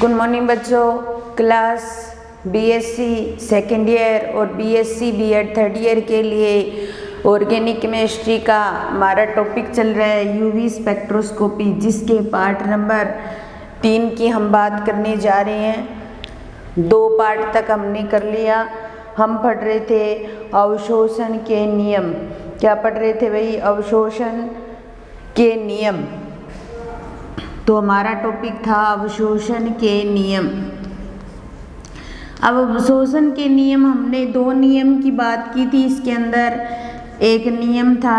Good morning बच्चों। Class BSc second year और BSc BEd third year के लिए ऑर्गेनिक केमिस्ट्री का हमारा टॉपिक चल रहा है यूवी स्पेक्ट्रोस्कोपी, जिसके पार्ट नंबर 3 की हम बात करने जा रहे हैं। 2 पार्ट तक हमने कर लिया। हम पढ़ रहे थे अवशोषण के नियम। क्या पढ़ रहे थे भाई? अवशोषण के नियम। तो हमारा टॉपिक था अवशोषण के नियम। अब अवशोषण के नियम हमने 2 नियम की बात की थी। इसके अंदर एक नियम था,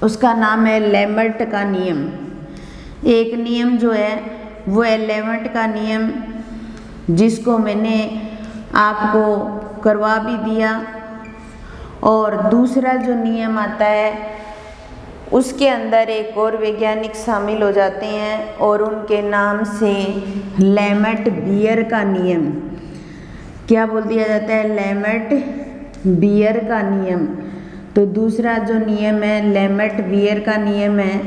उसका नाम है लेमर्ट का नियम। एक नियम जो है वो है लेमर्ट का नियम, जिसको मैंने आपको करवा भी दिया। और दूसरा जो नियम आता है उसके अंदर एक और वैज्ञानिक शामिल हो जाते हैं और उनके नाम से लेमर्ट बियर का नियम। क्या बोल दिया जाता है? लेमर्ट बियर का नियम। तो दूसरा जो नियम है लेमर्ट बियर का नियम है।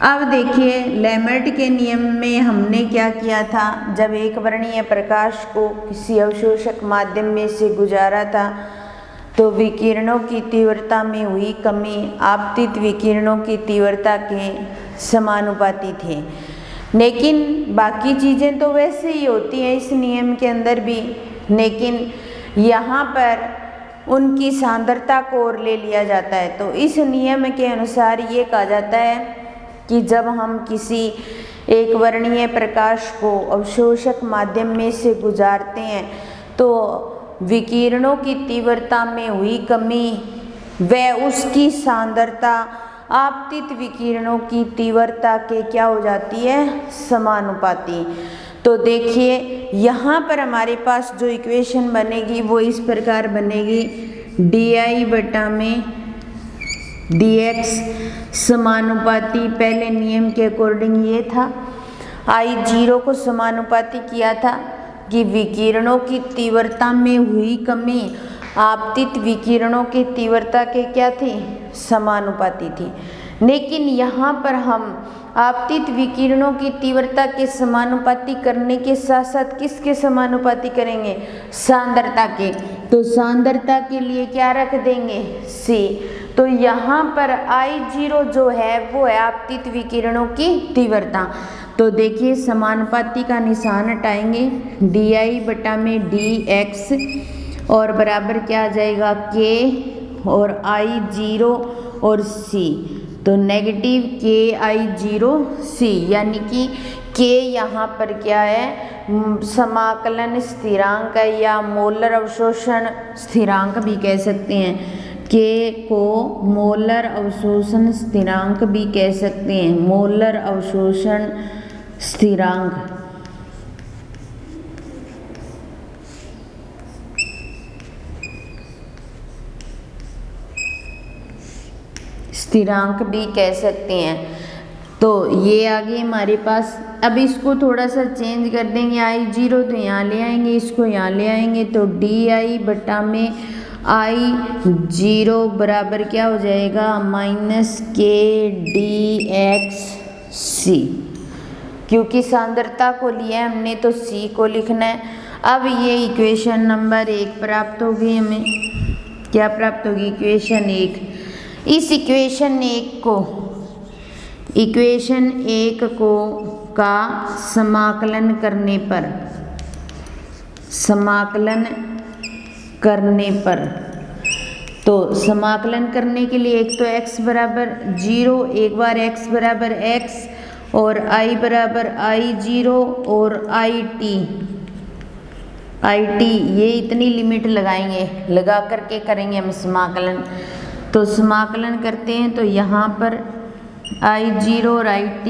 अब देखिए, लेमर्ट के नियम में हमने क्या किया था? जब एक वर्णीय प्रकाश को किसी अवशोषक माध्यम में से गुजारा था तो विकिरणों की तीव्रता में हुई कमी आपतित विकिरणों की तीव्रता के समानुपाती थे। लेकिन बाकी चीज़ें तो वैसे ही होती हैं इस नियम के अंदर भी, लेकिन यहाँ पर उनकी सांद्रता को और ले लिया जाता है। तो इस नियम के अनुसार ये कहा जाता है कि जब हम किसी एक वर्णीय प्रकाश को अवशोषक माध्यम में से गुजारते हैं तो विकिरणों की तीव्रता में हुई कमी व उसकी सांद्रता आपतित विकिरणों की तीव्रता के क्या हो जाती है? समानुपाती। तो देखिए, यहाँ पर हमारे पास जो इक्वेशन बनेगी वो इस प्रकार बनेगी, डी बटा में dx समानुपाती, पहले नियम के अकॉर्डिंग ये था, I0 को समानुपाती किया था कि विकिरणों की तीव्रता में हुई कमी आपतित विकिरणों की तीव्रता के क्या थी? समानुपाती थी। लेकिन यहाँ पर हम आपतित विकिरणों की तीव्रता के समानुपाती करने के साथ साथ किसके समानुपाती करेंगे? सांद्रता के। तो सांद्रता के लिए क्या रख देंगे? C। तो यहाँ पर I0 जो है वो है आपतित विकिरणों की तीव्रता। तो देखिए, समानुपाती का निशान हटाएंगे, डी बटा में dx और बराबर क्या आ जाएगा? k और I0 और c। तो नेगेटिव KI0C, यानी कि k यहाँ पर क्या है? समाकलन स्थिरांक है या मोलर अवशोषण स्थिरांक भी कह सकते हैं। k को मोलर अवशोषण स्थिरांक भी कह सकते हैं, मोलर अवशोषण स्थिरांक। स्थिरांक भी कह सकते हैं। तो ये आ गई हमारे पास। अब इसको थोड़ा सा चेंज कर देंगे, I0 तो यहाँ ले आएंगे, इसको यहाँ ले आएंगे, तो डी बटा में I0 बराबर क्या हो जाएगा? -KDXC। क्योंकि सांद्रता को लिया है हमने तो C को लिखना है। अब ये इक्वेशन नंबर 1 प्राप्त होगी हमें। क्या प्राप्त होगी? इक्वेशन 1। इस इक्वेशन 1 को का समाकलन करने पर तो समाकलन करने के लिए एक तो x बराबर 0, एक बार x बराबर x और I बराबर I0 और IT ये इतनी लिमिट लगाएंगे, लगा करके करेंगे हम समाकलन। तो समाकलन करते हैं तो यहाँ पर I0 और IT,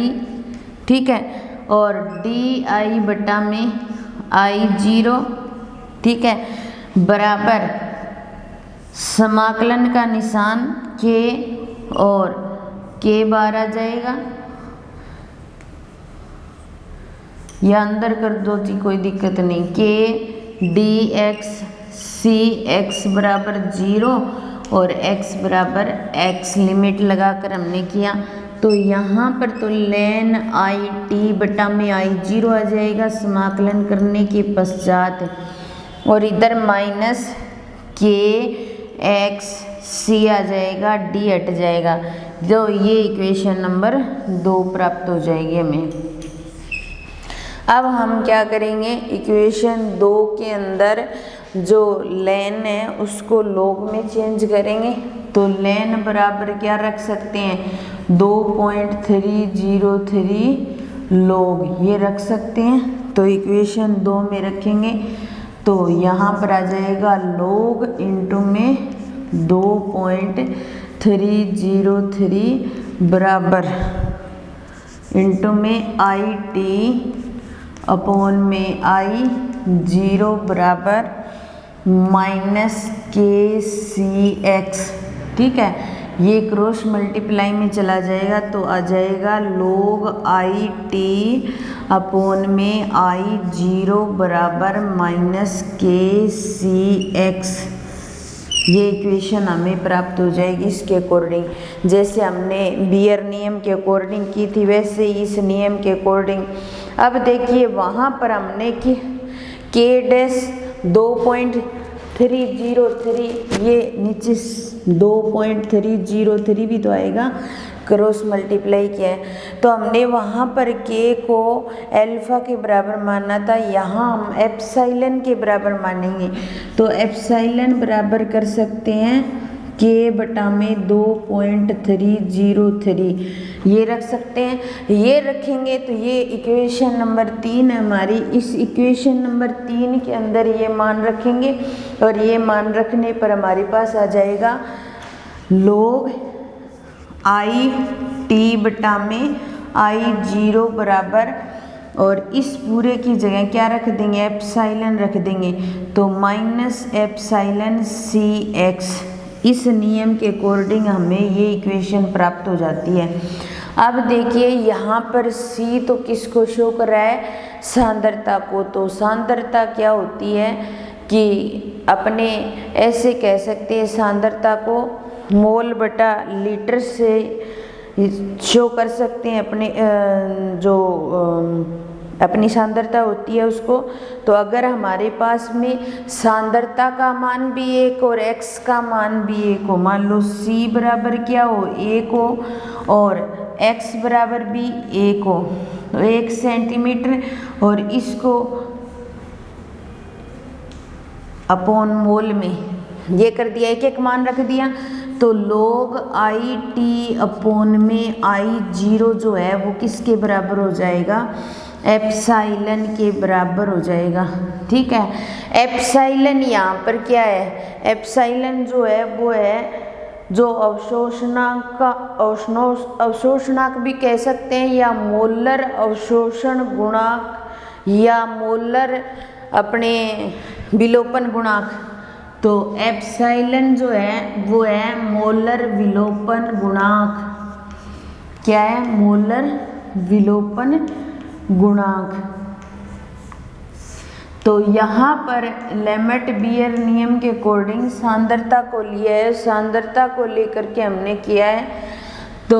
ठीक है, और डी बटा में I0, ठीक है, बराबर समाकलन का निशान k और k बार आ जाएगा, या अंदर कर दो जी, कोई दिक्कत नहीं। k dx x बराबर 0 और x बराबर x लिमिट लगाकर हमने किया तो यहाँ पर तो ln आई टी बटा में आई जीरो आ जाएगा समाकलन करने के पश्चात, और इधर माइनस के एक्स सी आ जाएगा, डी हट जाएगा, जो ये इक्वेशन नंबर 2 प्राप्त हो जाएगी हमें। अब हम क्या करेंगे, इक्वेशन 2 के अंदर जो ln है उसको log में चेंज करेंगे। तो ln बराबर क्या रख सकते हैं, 2.303 log ये रख सकते हैं। तो इक्वेशन 2 में रखेंगे तो यहाँ पर आ जाएगा log इंटू में 2.303 बराबर इंटू में आई टी अपॉन में आई जीरो बराबर माइनस के सी एक्स। ठीक है, ये क्रॉस मल्टीप्लाई में चला जाएगा तो आ जाएगा log आई टी अपॉन में आई जीरो बराबर माइनस के सी एक्स। ये इक्वेशन हमें प्राप्त हो जाएगी इसके अकॉर्डिंग, जैसे हमने बियर नियम के अकॉर्डिंग की थी वैसे ही इस नियम के अकॉर्डिंग। अब देखिए वहाँ पर हमने कि के डैश 2.303, ये नीचे 2.303 भी तो आएगा, क्रॉस मल्टीप्लाई किया है तो हमने वहाँ पर के को अल्फा के बराबर माना था, यहाँ हम एप्साइलन के बराबर मानेंगे। तो एप्साइलन बराबर कर सकते हैं के बटा में 2.303 ये रख सकते हैं। ये रखेंगे तो ये इक्वेशन नंबर 3 है हमारी। इस इक्वेशन नंबर 3 के अंदर ये मान रखेंगे और ये मान रखने पर हमारे पास आ जाएगा log आई टी बटा में आई जीरो बराबर, और इस पूरे की जगह क्या रख देंगे, एप्साइलन रख देंगे तो माइनस एप्साइलन सी एक्स। इस नियम के अकॉर्डिंग हमें ये इक्वेशन प्राप्त हो जाती है। अब देखिए यहाँ पर सी तो किसको शो कर रहा है, सांद्रता को। तो सांद्रता क्या होती है कि अपने ऐसे कह सकते हैं सांद्रता को मोल बटा लीटर से शो कर सकते हैं, अपने जो अपनी सांद्रता होती है उसको। तो अगर हमारे पास में सांद्रता का मान भी 1 और x का मान भी 1 हो, मान लो c बराबर क्या हो 1 हो और x बराबर भी 1 हो, तो 1 सेंटीमीटर और इसको अपॉन मोल में ये कर दिया, एक मान रख दिया। तो log आई टी अपॉन में आई जीरो जो है वो किसके बराबर हो जाएगा, एप्साइलन के बराबर हो जाएगा। ठीक है, एप्साइलन यहाँ पर क्या है, एप्साइलन जो है वो है जो अवशोषणांक का अवशोषणांक भी कह सकते हैं, या मोलर अवशोषण गुणांक या मोलर अपने विलोपन गुणांक। तो एप्साइलन जो है वो है मोलर विलोपन गुणांक। क्या है, मोलर विलोपन गुणांक। तो यहाँ पर लेमेट बियर नियम के अकॉर्डिंग सांद्रता को लिया है, सांद्रता को लेकर के हमने किया है। तो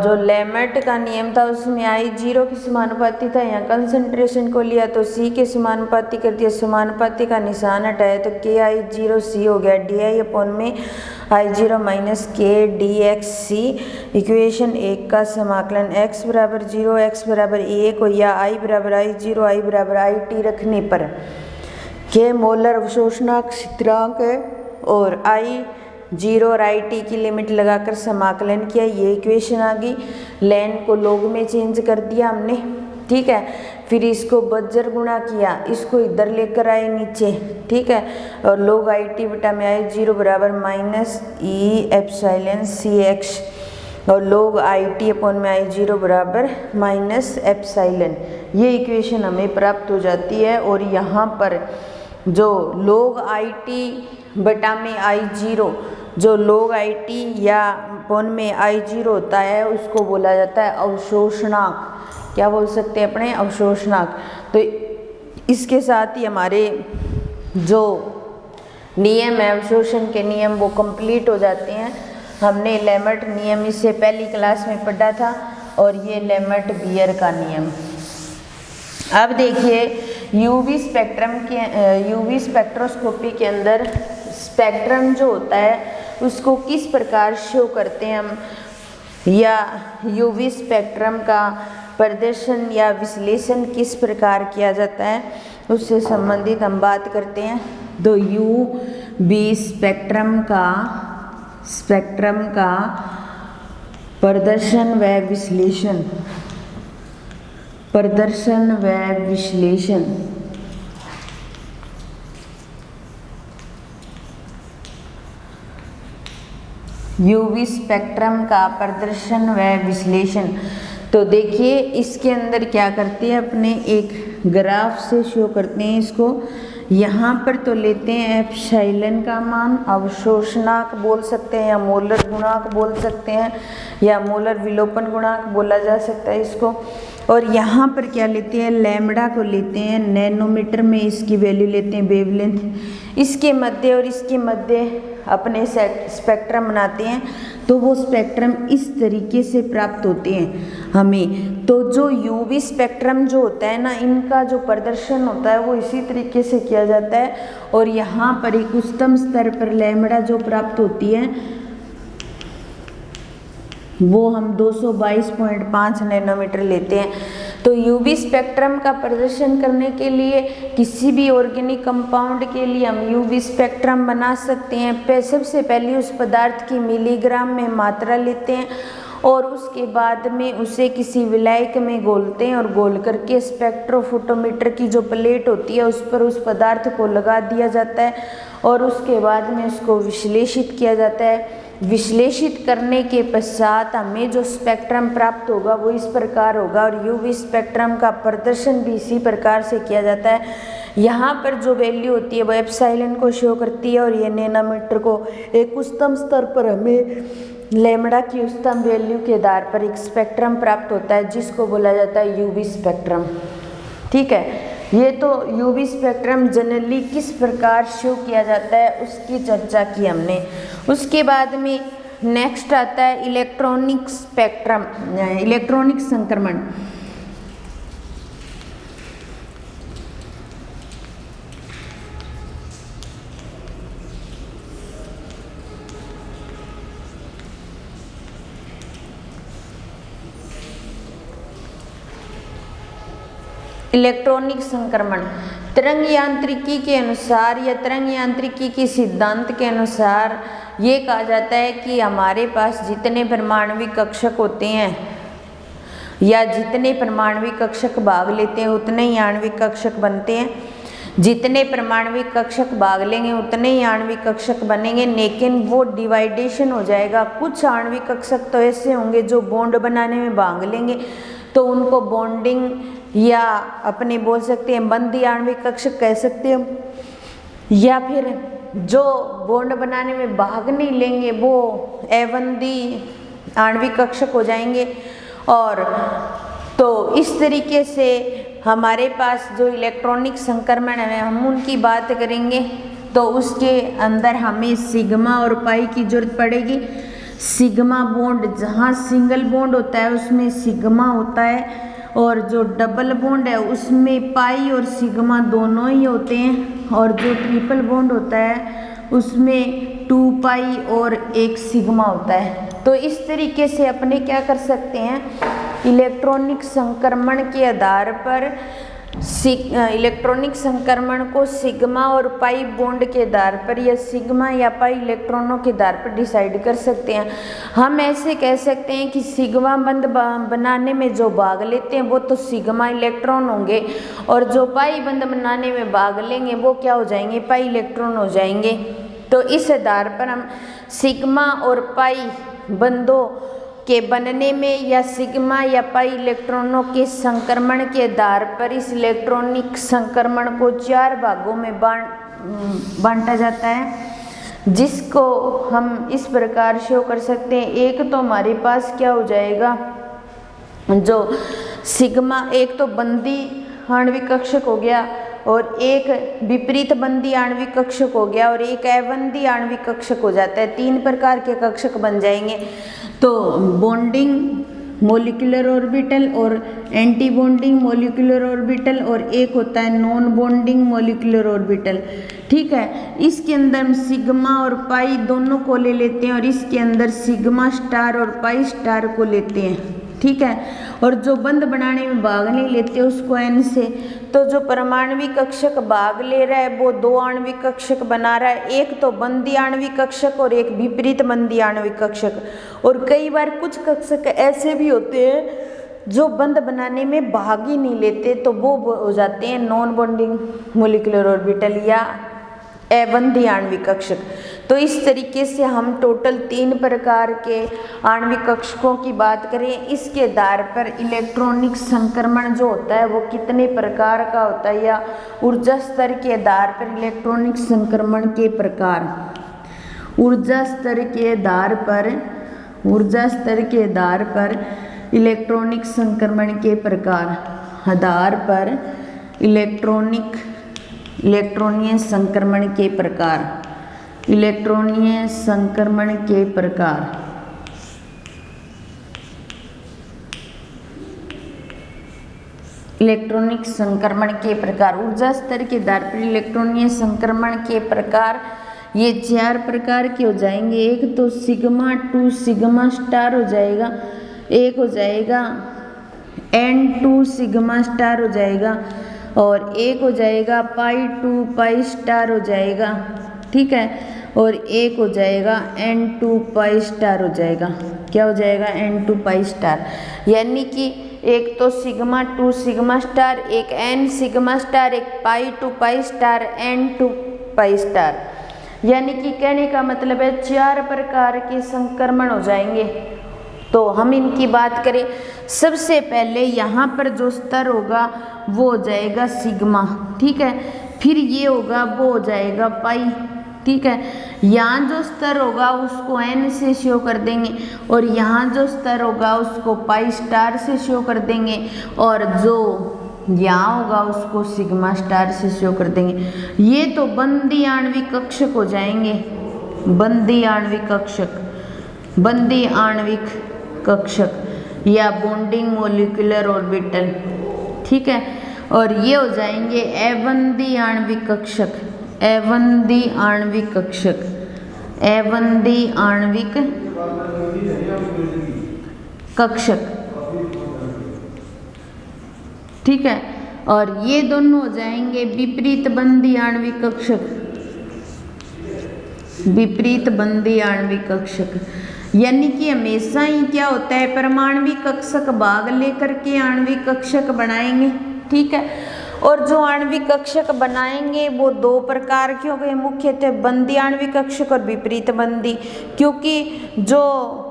जो लेमेट का नियम था उसमें आई जीरो के समानुपाती था, यहाँ कंसंट्रेशन को लिया तो सी के समानुपाती कर दिया, समानुपाती का निशान हटाया तो के आई जीरो सी हो गया, डी आई अपॉन में आई जीरो माइनस के डी एक्स सी। इक्वेशन 1 का समाकलन x बराबर 0 x बराबर 1 हो या आई बराबर आई जीरो आई बराबर आई टी रखने पर के मोलर अवशोषणांक स्थिरांक है और आई जीरो और आई टी की लिमिट लगाकर समाकलन किया, ये इक्वेशन आ गई। ln को log में चेंज कर दिया हमने। ठीक है, फिर इसको बज्जर गुणा किया, इसको इधर लेकर आए नीचे। ठीक है, और log आई टी बटा में आई जीरो बराबर माइनस ई एप्साइलन सी एक्स और log आई टी अपॉन में आई जीरो बराबर माइनस एप्साइलन। ये इक्वेशन हमें प्राप्त हो जाती है। और यहाँ पर जो log आई टी बटा में आई जीरो, जो log आई टी या अपॉन में आई जीरो होता है उसको बोला जाता है अवशोषणांक। क्या बोल सकते हैं अपने, अवशोषणांक। तो इसके साथ ही हमारे जो नियम है अवशोषण के नियम वो कंप्लीट हो जाते हैं। हमने लेमर्ट नियम इससे पहली क्लास में पढ़ा था, और ये लेमर्ट बियर का नियम। अब देखिए यूवी स्पेक्ट्रोस्कोपी के अंदर स्पेक्ट्रम जो होता है उसको किस प्रकार शो करते हैं हम, या यूवी स्पेक्ट्रम का प्रदर्शन या विश्लेषण किस प्रकार किया जाता है, उससे संबंधित हम बात करते हैं। तो यूवी स्पेक्ट्रम का प्रदर्शन व विश्लेषण यूवी स्पेक्ट्रम का प्रदर्शन व विश्लेषण। तो देखिए इसके अंदर क्या करते हैं, अपने एक ग्राफ से शो करते हैं इसको। यहाँ पर तो लेते हैं एप्सिलॉन का मान, अवशोषणांक बोल सकते हैं, या मोलर गुणांक बोल सकते हैं, या मोलर विलोपन गुणांक बोला जा सकता है इसको। और यहाँ पर क्या लेते हैं, लैम्बडा को लेते हैं, नैनोमीटर में इसकी वैल्यू लेते हैं, वेवलेंथ। इसके मध्य और इसके मध्य अपने स्पेक्ट्रम बनाते हैं, तो वो स्पेक्ट्रम इस तरीके से प्राप्त होते हैं हमें। तो जो यूवी स्पेक्ट्रम जो होता है ना, इनका जो प्रदर्शन होता है वो इसी तरीके से किया जाता है। और यहाँ पर एक उच्चतम स्तर पर लैम्बडा जो प्राप्त होती है वो हम 222.5 नैनोमीटर लेते हैं। तो यूवी स्पेक्ट्रम का प्रदर्शन करने के लिए किसी भी ऑर्गेनिक कंपाउंड के लिए हम यूवी स्पेक्ट्रम बना सकते हैं। सबसे पहले उस पदार्थ की मिलीग्राम में मात्रा लेते हैं, और उसके बाद में उसे किसी विलायक में घोलते हैं, और घोल करके स्पेक्ट्रोफोटोमीटर की जो प्लेट होती है उस पर उस पदार्थ को लगा दिया जाता है, और उसके बाद में उसको विश्लेषित किया जाता है। विश्लेषित करने के पश्चात हमें जो स्पेक्ट्रम प्राप्त होगा वो इस प्रकार होगा, और यूवी स्पेक्ट्रम का प्रदर्शन भी इसी प्रकार से किया जाता है। यहाँ पर जो वैल्यू होती है वो एप्सिलॉन को शो करती है, और ये नैनोमीटर को। एक उच्चतम स्तर पर हमें लैम्बडा की उच्चतम वैल्यू के आधार पर एक स्पेक्ट्रम प्राप्त होता है जिसको बोला जाता है यूवी स्पेक्ट्रम। ठीक है, ये तो यूवी स्पेक्ट्रम जनरली किस प्रकार शो किया जाता है उसकी चर्चा की हमने। उसके बाद में नेक्स्ट आता है इलेक्ट्रॉनिक स्पेक्ट्रम, इलेक्ट्रॉनिक संक्रमण। इलेक्ट्रॉनिक संक्रमण तरंग यांत्रिकी के अनुसार, या तरंग यांत्रिकी के सिद्धांत के अनुसार ये कहा जाता है कि हमारे पास जितने परमाणविक कक्षक होते हैं, या जितने परमाणविक कक्षक भाग लेते हैं उतने ही आणविक कक्षक बनते हैं। जितने परमाणविक कक्षक भाग लेंगे उतने ही आणविक कक्षक बनेंगे, लेकिन वो डिवाइडेशन हो जाएगा। कुछ आणविक कक्षक तो ऐसे होंगे जो बॉन्ड बनाने में भाग लेंगे, तो उनको बॉन्डिंग या अपने बोल सकते हैं बंदी आणविक कक्षक कह सकते हैं हम, या फिर जो बॉन्ड बनाने में भाग नहीं लेंगे वो अबंदी आणविक कक्षक हो जाएंगे। और तो इस तरीके से हमारे पास जो इलेक्ट्रॉनिक संक्रमण है हम उनकी बात करेंगे, तो उसके अंदर हमें सिग्मा और पाई की जरूरत पड़ेगी। सिग्मा बॉन्ड, जहाँ सिंगल बॉन्ड होता है उसमें सिग्मा होता है, और जो डबल बॉन्ड है उसमें पाई और सिग्मा दोनों ही होते हैं, और जो ट्रिपल बॉन्ड होता है उसमें 2 पाई और 1 सिग्मा होता है। तो इस तरीके से अपने क्या कर सकते हैं, इलेक्ट्रॉनिक संक्रमण के आधार पर इलेक्ट्रॉनिक संक्रमण को सिग्मा और पाई बॉन्ड के आधार पर, या सिग्मा या पाई इलेक्ट्रॉनों के आधार पर डिसाइड कर सकते हैं। हम ऐसे कह सकते हैं कि सिग्मा बंध बनाने में जो भाग लेते हैं वो तो सिग्मा इलेक्ट्रॉन होंगे, और जो पाई बंध बनाने में भाग लेंगे वो क्या हो जाएंगे, पाई इलेक्ट्रॉन हो जाएंगे। तो इस आधार पर हम सिग्मा और पाई बंधों के बनने में, या सिग्मा या पाई इलेक्ट्रॉनों के संक्रमण के आधार पर इस इलेक्ट्रॉनिक संक्रमण को 4 भागों में बांटा जाता है, जिसको हम इस प्रकार शो कर सकते हैं। एक तो हमारे पास क्या हो जाएगा, जो सिग्मा, एक तो बंदी आणविक कक्षक हो गया, और एक विपरीत बंदी आणविक कक्षक हो गया और एक अबंदी आणविक कक्षक हो जाता है। 3 प्रकार के कक्षक बन जाएंगे। तो बॉन्डिंग मोलिकुलर ऑर्बिटल और एंटी बॉन्डिंग मोलिकुलर ऑर्बिटल और एक होता है नॉन बॉन्डिंग मोलिकुलर ऑर्बिटल। ठीक है, इसके अंदर हम सिग्मा और पाई दोनों को ले लेते हैं और इसके अंदर सिग्मा स्टार और पाई स्टार को लेते हैं। ठीक है, और जो बंध बनाने में भाग नहीं लेते उसको एन से। तो जो परमाणविक कक्षक भाग ले रहा है वो 2 आणविक कक्षक बना रहा है, एक तो बंदी आणविक कक्षक और एक विपरीत बंदी आणविक कक्षक। और कई बार कुछ कक्षक ऐसे भी होते हैं जो बंध बनाने में भाग ही नहीं लेते, तो वो हो जाते हैं नॉन बॉन्डिंग मोलिकुलर ऑर्बिटल या अबंधी आणविक कक्षक। तो इस तरीके से हम टोटल 3 प्रकार के आणविक कक्षकों की बात करें। इसके आधार पर इलेक्ट्रॉनिक संक्रमण जो होता है वो कितने प्रकार का होता है, या ऊर्जा स्तर के आधार पर इलेक्ट्रॉनिक संक्रमण के प्रकार, ऊर्जा स्तर के आधार पर इलेक्ट्रॉनिक संक्रमण के प्रकार, इलेक्ट्रॉनीय संक्रमण के प्रकार, इलेक्ट्रॉनीय संक्रमण के प्रकार। इलेक्ट्रॉनिक संक्रमण के प्रकार, ऊर्जा स्तर के आधार पर इलेक्ट्रॉनीय संक्रमण के प्रकार ये 4 प्रकार के हो जाएंगे। एक तो सिग्मा 2 सिग्मा स्टार हो जाएगा, एक हो जाएगा N2 सिग्मा स्टार हो जाएगा और एक हो जाएगा पाई 2 पाई स्टार हो जाएगा। ठीक है, और एक हो जाएगा N2 पाई स्टार हो जाएगा। क्या हो जाएगा? N2 pi star. यानी कि एक तो सिग्मा 2 सिग्मा स्टार, एक N सिग्मा स्टार, एक पाई 2 pi star, N2 pi star. यानी कि कहने का मतलब है 4 प्रकार के संक्रमण हो जाएंगे। तो हम इनकी बात करें, सबसे पहले यहाँ पर जो स्तर होगा वो हो जाएगा सिग्मा। ठीक है, फिर ये होगा वो हो जाएगा पाई। ठीक है, यहाँ जो स्तर होगा उसको N से शो कर देंगे और यहाँ जो स्तर होगा उसको पाई स्टार से शो कर देंगे और जो यहाँ होगा उसको सिग्मा स्टार से शो कर देंगे। ये तो बंदी आणविक कक्षक हो जाएंगे, बंदी आणविक कक्षक, बंदी आणविक कक्षक या बॉन्डिंग मोलिकुलर ऑर्बिटल। ठीक है, और ये हो जाएंगे अबंधी आणविक कक्षक, अबंधी आणविक कक्षक, अबंधी आणविक कक्षक। ठीक है, और ये दोनों हो जाएंगे विपरीत बंदी आणविक कक्षक, विपरीत बंदी आणविक कक्षक। यानी कि हमेशा ही क्या होता है, परमाणविक कक्षक भाग लेकर के आणविक कक्षक बनाएंगे। ठीक है, और जो आणविक कक्षक बनाएंगे वो 2 प्रकार के हो गए, मुख्यतः बंदी आणविक कक्षक और विपरीत बंदी। क्योंकि जो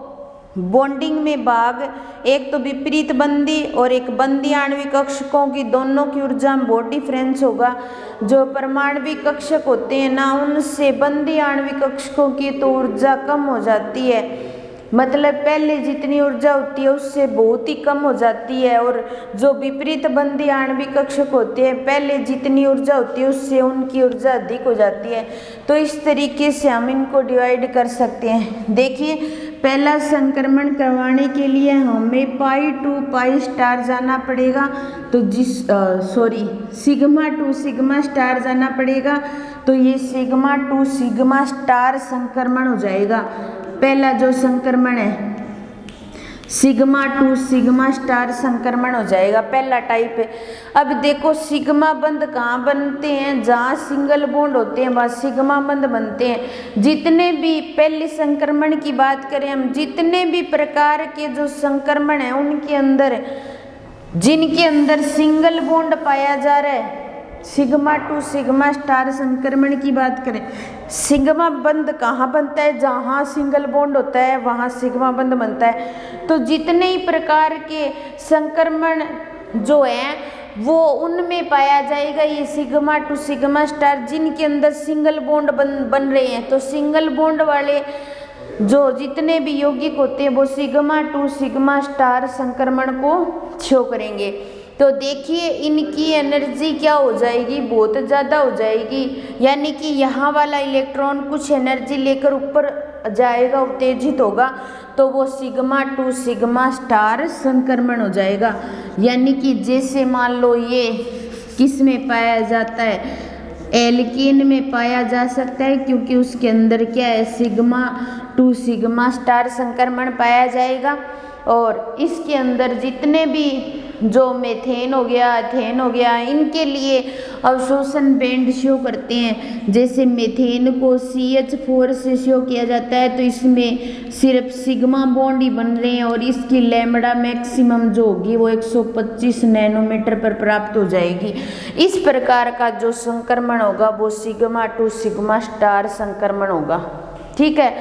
बॉन्डिंग में भाग, एक तो विपरीत बंदी और एक बंदी आणविक कक्षकों की, दोनों की ऊर्जा में बहुत डिफरेंस होगा। जो परमाणविक कक्षक होते हैं ना, उनसे बंदी आणविक कक्षकों की तो ऊर्जा कम हो जाती है, मतलब पहले जितनी ऊर्जा होती है उससे बहुत ही कम हो जाती है। और जो विपरीत बंदी आणविक कक्षक होते हैं, पहले जितनी ऊर्जा होती है उससे उनकी ऊर्जा अधिक हो जाती है। तो इस तरीके से हम इनको डिवाइड कर सकते हैं। देखिए, पहला संक्रमण करवाने के लिए हमें पाई 2 पाई स्टार जाना पड़ेगा, तो सिग्मा 2 सिग्मा स्टार जाना पड़ेगा। तो ये सिग्मा 2 सिग्मा स्टार संक्रमण हो जाएगा। पहला जो संक्रमण है सिग्मा 2 सिग्मा स्टार संक्रमण हो जाएगा, पहला टाइप है। अब देखो, सिग्मा बंध कहाँ बनते हैं? जहाँ सिंगल बॉन्ड होते हैं वहाँ सिग्मा बंध बनते हैं। जितने भी पहले संक्रमण की बात करें हम, जितने भी प्रकार के जो संक्रमण हैं उनके अंदर, जिनके अंदर सिंगल बॉन्ड पाया जा रहा है, सिग्मा 2 सिग्मा स्टार संक्रमण की बात करें, सिग्मा बंध कहाँ बनता है? जहाँ सिंगल बॉन्ड होता है वहाँ सिग्मा बंध बनता है। तो जितने ही प्रकार के संक्रमण जो हैं वो उनमें पाया जाएगा ये सिग्मा 2 सिग्मा स्टार, जिनके अंदर सिंगल बॉन्ड बन रहे हैं। तो सिंगल बॉन्ड वाले जो जितने भी यौगिक होते हैं वो सिग्मा 2 सिग्मा स्टार संक्रमण को शो करेंगे। तो देखिए इनकी एनर्जी क्या हो जाएगी, बहुत ज़्यादा हो जाएगी, यानी कि यहाँ वाला इलेक्ट्रॉन कुछ एनर्जी लेकर ऊपर जाएगा, उत्तेजित होगा, तो वो सिग्मा टू सिग्मा स्टार संक्रमण हो जाएगा। यानी कि जैसे मान लो ये किस में पाया जाता है, एल्कीन में पाया जा सकता है, क्योंकि उसके अंदर क्या है, सिग्मा टू सिग्मा स्टार संक्रमण पाया जाएगा। और इसके अंदर जितने भी जो मेथेन हो गया, एथेन हो गया, इनके लिए अवशोषण बैंड शो करते हैं। जैसे मेथेन को CH4 से शो किया जाता है, तो इसमें सिर्फ सिग्मा बॉन्ड ही बन रहे हैं और इसकी लैम्बडा मैक्सिमम जो होगी वो 125 नैनोमीटर पर प्राप्त हो जाएगी। इस प्रकार का जो संक्रमण होगा वो सिग्मा टू सिग्मा स्टार संक्रमण होगा। ठीक है,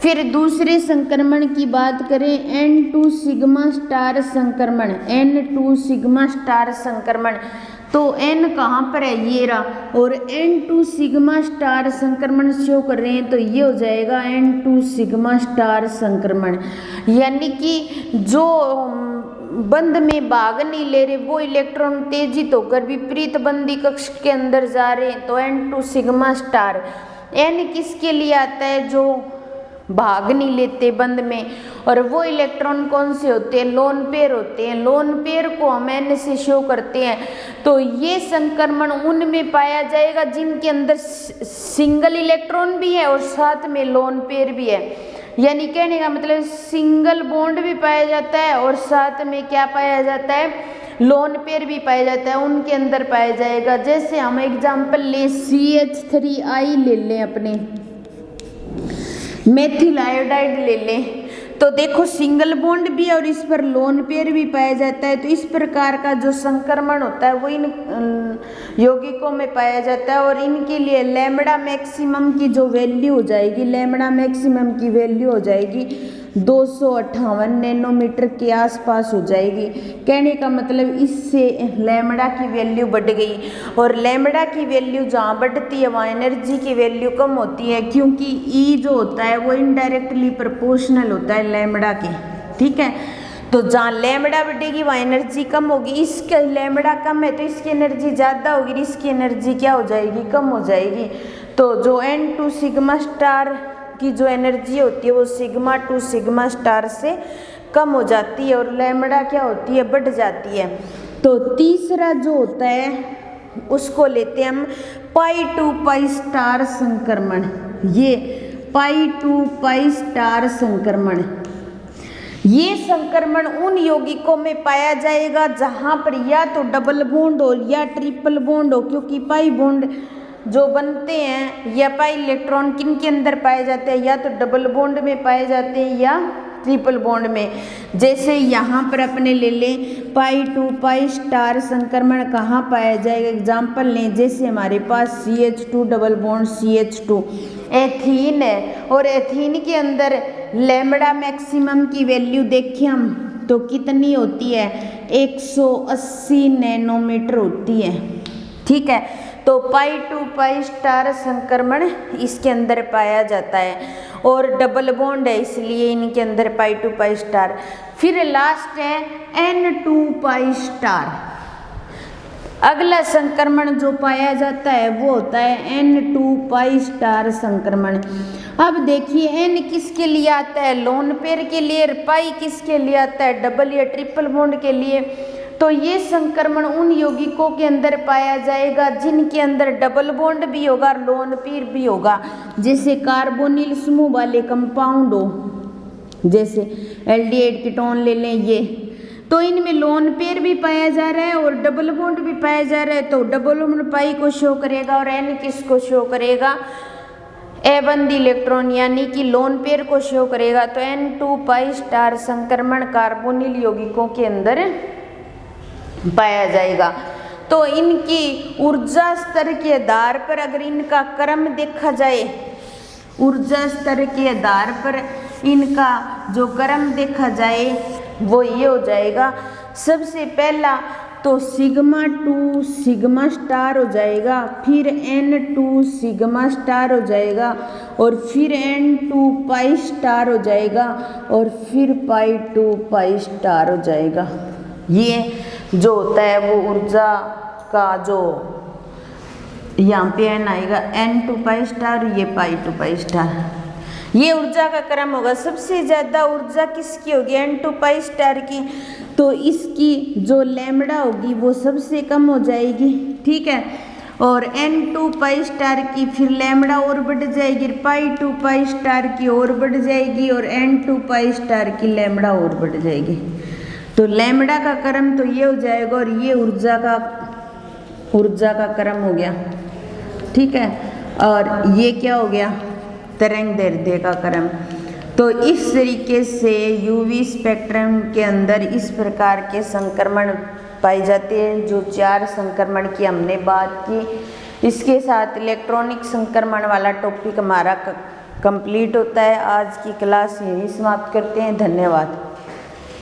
फिर दूसरे संक्रमण की बात करें, N2 सिग्मा स्टार संक्रमण, N2 सिग्मा स्टार संक्रमण। तो N कहाँ पर है, ये रहा, और N2 सिग्मा स्टार संक्रमण शो कर रहे हैं, तो ये हो जाएगा N2 सिग्मा स्टार संक्रमण। यानी कि जो बंध में भाग नहीं ले रहे वो इलेक्ट्रॉन उत्तेजित होकर विपरीत बंदी कक्ष के अंदर जा रहे हैं, तो N2 सिग्मा स्टार। N किसके लिए आता है, जो भाग नहीं लेते बंद में, और वो इलेक्ट्रॉन कौन से होते हैं, लोन पेयर होते हैं। लोन पेयर को हम N से शो करते हैं। तो ये संक्रमण उनमें पाया जाएगा जिनके अंदर सिंगल इलेक्ट्रॉन भी है और साथ में लोन पेयर भी है। यानी कहने का मतलब सिंगल बॉन्ड भी पाया जाता है और साथ में क्या पाया जाता है, लोन पेयर भी पाया जाता है, उनके अंदर पाया जाएगा। जैसे हम एग्जाम्पल ले, CH3I ले लें, अपने मेथिल आयोडाइड ले लें, तो देखो सिंगल बॉन्ड भी है और इस पर लोन पेयर भी पाया जाता है। तो इस प्रकार का जो संक्रमण होता है वो इन यौगिकों में पाया जाता है, और इनके लिए लैम्बडा मैक्सिमम की जो वैल्यू हो जाएगी, लैम्बडा मैक्सिमम की वैल्यू हो जाएगी 258 नैनोमीटर के आसपास हो जाएगी। कहने का मतलब इससे लैम्बडा की वैल्यू बढ़ गई, और लैम्बडा की वैल्यू जहाँ बढ़ती है वहाँ एनर्जी की वैल्यू कम होती है, क्योंकि E जो होता है वो इनडायरेक्टली प्रोपोर्शनल होता है लैम्बडा के। ठीक है, तो जहाँ लैम्बडा बढ़ेगी वहाँ एनर्जी कम होगी। इसका लैम्बडा कम है तो इसकी एनर्जी ज़्यादा होगी, इसकी एनर्जी क्या हो जाएगी, कम हो जाएगी। तो जो N2 सिग्मा स्टार की जो एनर्जी होती है वो सिग्मा टू सिग्मा स्टार से कम हो जाती है और लैम्बडा क्या होती है, बढ़ जाती है। तो तीसरा जो होता है उसको लेते हैं हम पाई टू पाई स्टार संक्रमण। ये पाई टू पाई स्टार संक्रमण, ये संक्रमण उन यौगिकों में पाया जाएगा जहां पर या तो डबल बॉन्ड हो या ट्रिपल बॉन्ड हो, क्योंकि पाई बॉन्ड जो बनते हैं या पाई इलेक्ट्रॉन किन के अंदर पाए जाते हैं, या तो डबल बॉन्ड में पाए जाते हैं या ट्रिपल बॉन्ड में। जैसे यहाँ पर अपने ले लें पाई टू पाई स्टार संक्रमण कहाँ पाया जाएगा, एग्जाम्पल लें, जैसे हमारे पास CH2 double bond CH2 ethene है, और एथीन के अंदर लैम्बडा मैक्सिमम की वैल्यू देखें हम तो कितनी होती है, 180 नैनोमीटर होती है। ठीक है, तो पाई टू पाई स्टार संक्रमण इसके अंदर पाया जाता है, और डबल बॉन्ड है इसलिए इनके अंदर पाई टू पाई स्टार। फिर लास्ट है N2 पाई स्टार। अगला संक्रमण जो पाया जाता है वो होता है N2 पाई स्टार संक्रमण। अब देखिए N किसके लिए आता है, लोन पेयर के लिए, पाई किसके लिए आता है, डबल या ट्रिपल बॉन्ड के लिए। तो ये संक्रमण उन यौगिकों के अंदर पाया जाएगा जिनके अंदर डबल बॉन्ड भी होगा, लोन पेयर भी होगा। जैसे कार्बोनिल समूह वाले कंपाउंड हो, जैसे एल्डिहाइड कीटोन ले लें ये, तो इनमें लोन पेयर भी पाया जा रहा है और डबल बॉन्ड भी पाया जा रहा है। तो डबल बॉन्ड पाई को शो करेगा और N किसको शो करेगा, एबंद इलेक्ट्रॉन यानी कि लोन पेयर को शो करेगा। तो N2 पाई स्टार संक्रमण कार्बोनिल यौगिकों के अंदर पाया जाएगा। तो इनकी ऊर्जा स्तर के आधार पर अगर इनका क्रम देखा जाए, ऊर्जा स्तर के आधार पर इनका जो क्रम देखा जाए वो ये हो जाएगा, सबसे पहला तो सिग्मा टू सिग्मा स्टार हो जाएगा, फिर N2 सिग्मा स्टार हो जाएगा, और फिर N2 पाई स्टार हो जाएगा, और फिर पाई टू पाई स्टार हो जाएगा। ये जो होता है वो ऊर्जा का जो यहाँ पे n आएगा n2 पाई स्टार, ये π2 पाई स्टार। ये ऊर्जा का क्रम होगा। सबसे ज़्यादा ऊर्जा किसकी होगी? n2 पाई स्टार की। तो इसकी जो लैम्बडा होगी वो सबसे कम हो जाएगी, ठीक है। और n2 पाई स्टार की फिर लैम्बडा और बढ़ जाएगी, π2 पाई स्टार की और बढ़ जाएगी, और n2 पाई स्टार की लैम्बडा और बढ़ जाएगी। तो लैम्बडा का क्रम तो ये हो जाएगा, और ये ऊर्जा का क्रम हो गया, ठीक है। और ये क्या हो गया? तरंग दैर्ध्य का क्रम। तो इस तरीके से यूवी स्पेक्ट्रम के अंदर इस प्रकार के संक्रमण पाए जाते हैं, जो 4 संक्रमण की हमने बात की। इसके साथ इलेक्ट्रॉनिक संक्रमण वाला टॉपिक हमारा कंप्लीट होता है। आज की क्लास यहीं समाप्त करते हैं। धन्यवाद।